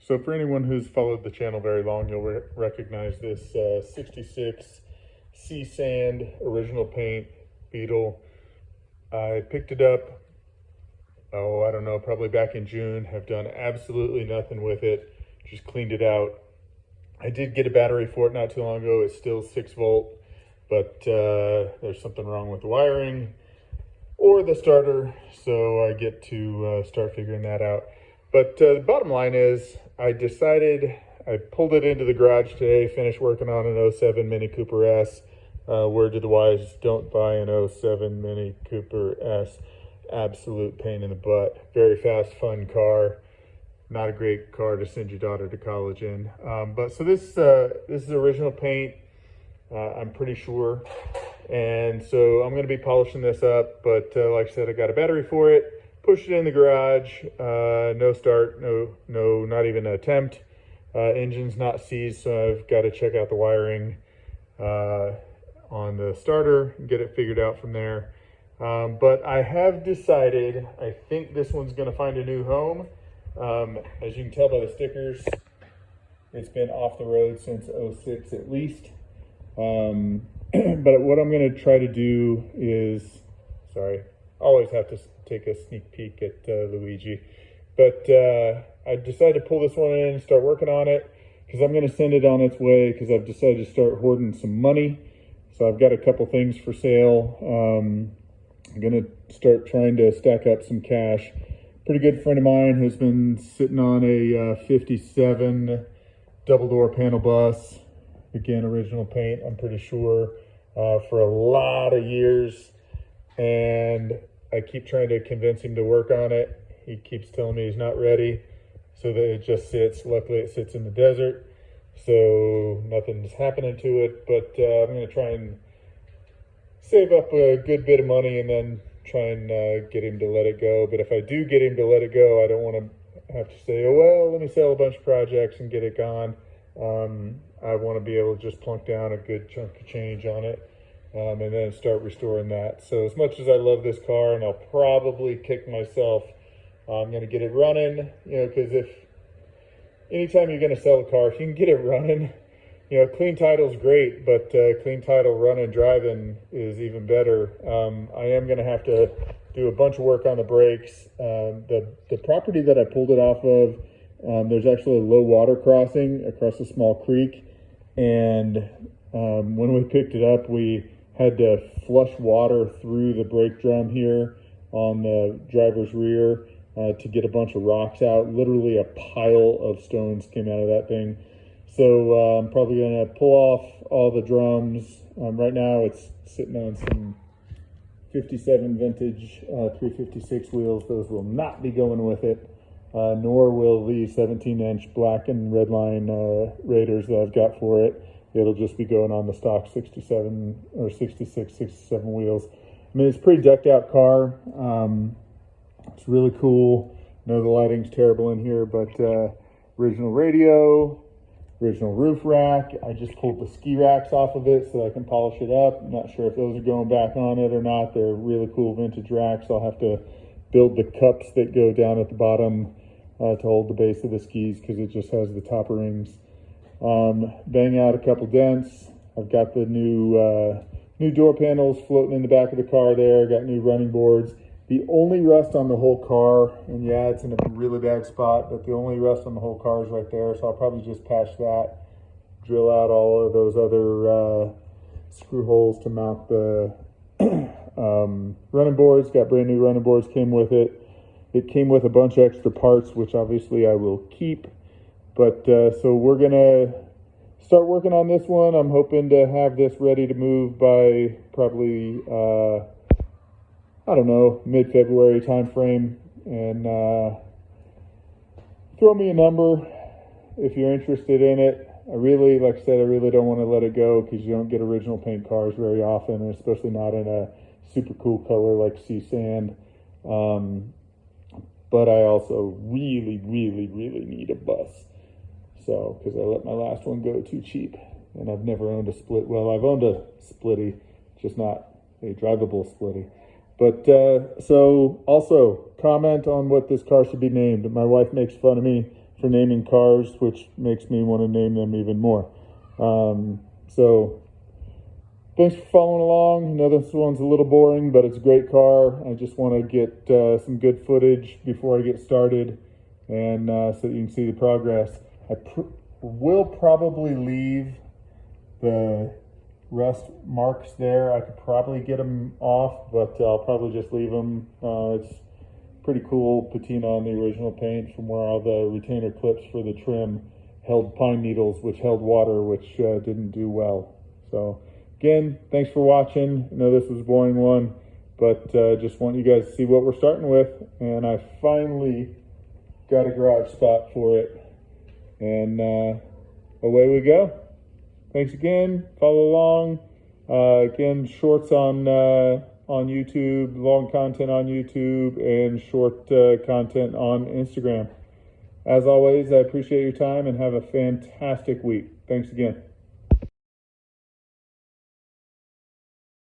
So for anyone who's followed the channel very long, you'll recognize this 66 Sea Sand original paint Beetle. I picked it up, I don't know, probably back in June. Have done absolutely nothing with it, just cleaned it out. I did get a battery for it not too long ago. It's still 6 volt, but there's something wrong with the wiring or the starter, so I get to start figuring that out. But the bottom line is, I pulled it into the garage today, finished working on an 07 Mini Cooper S. Word to the wise, don't buy an 07 Mini Cooper S. Absolute pain in the butt. Very fast, fun car. Not a great car to send your daughter to college in. But so this is original paint, I'm pretty sure. And so I'm going to be polishing this up, but like I said, I got a battery for it. Pushed it in the garage, no start, no, not even an attempt. Engine's not seized, so I've got to check out the wiring on the starter and get it figured out from there. But I have decided, I think this one's going to find a new home. As you can tell by the stickers, it's been off the road since 06 at least. But what I'm going to try to do is, sorry, always have to take a sneak peek at Luigi. But I decided to pull this one in and start working on it because I'm going to send it on its way because I've decided to start hoarding some money. So I've got a couple things for sale. I'm going to start trying to stack up some cash. Pretty good friend of mine who's been sitting on a 57 double door panel bus. Again, original paint, I'm pretty sure, for a lot of years. And I keep trying to convince him to work on it. He keeps telling me he's not ready, so that it just sits. Luckily, it sits in the desert, so nothing's happening to it. But I'm going to try and save up a good bit of money and then try and get him to let it go. But if I do get him to let it go, I don't want to have to say, oh, well, let me sell a bunch of projects and get it gone. I want to be able to just plunk down a good chunk of change on it. And then start restoring that. So as much as I love this car, and I'll probably kick myself, I'm going to get it running, because anytime you're going to sell a car, if you can get it running, clean title's great, but clean title running, driving is even better. I am going to have to do a bunch of work on the brakes. The property that I pulled it off of, there's actually a low water crossing across a small creek. And when we picked it up, we had to flush water through the brake drum here on the driver's rear to get a bunch of rocks out. Literally a pile of stones came out of that thing. So I'm probably going to pull off all the drums. Right now it's sitting on some 57 vintage 356 wheels. Those will not be going with it, nor will the 17-inch black and red line Raiders that I've got for it. It'll just be going on the stock 67 or 66, 67 wheels. I mean, it's a pretty decked out car. It's really cool. I know the lighting's terrible in here, but original radio, original roof rack. I just pulled the ski racks off of it so I can polish it up. I'm not sure if those are going back on it or not. They're really cool vintage racks. I'll have to build the cups that go down at the bottom to hold the base of the skis because it just has the top rings. Bang out a couple dents. I've got the new door panels floating in the back of the car there. Got new running boards. The only rust on the whole car, and yeah, it's in a really bad spot, but the only rust on the whole car is right there, so I'll probably just patch that, drill out all of those other screw holes to mount the running boards. Got brand new running boards, came with it. It came with a bunch of extra parts, which obviously I will keep. But so we're going to start working on this one. I'm hoping to have this ready to move by probably, I don't know, mid-February time frame. And throw me a number if you're interested in it. Like I said, I really don't want to let it go because you don't get original paint cars very often, and especially not in a super cool color like sea sand. But I also really, really, really need a bus. So, because I let my last one go too cheap, and I've never owned a split. Well, I've owned a splitty, just not a drivable splitty. But so also comment on what this car should be named. My wife makes fun of me for naming cars, which makes me want to name them even more. So thanks for following along. I know this one's a little boring, but it's a great car. I just want to get some good footage before I get started, and so that you can see the progress. I will probably leave the rust marks there. I could probably get them off, but I'll probably just leave them. It's pretty cool patina on the original paint from where all the retainer clips for the trim held pine needles, which held water, which didn't do well. So again, thanks for watching. I know this was a boring one, but just want you guys to see what we're starting with. And I finally got a garage spot for it, and away we go. Thanks again. Follow along. Again, shorts on YouTube, long content on YouTube, and short content on Instagram. As always, I appreciate your time and have a fantastic week. Thanks again.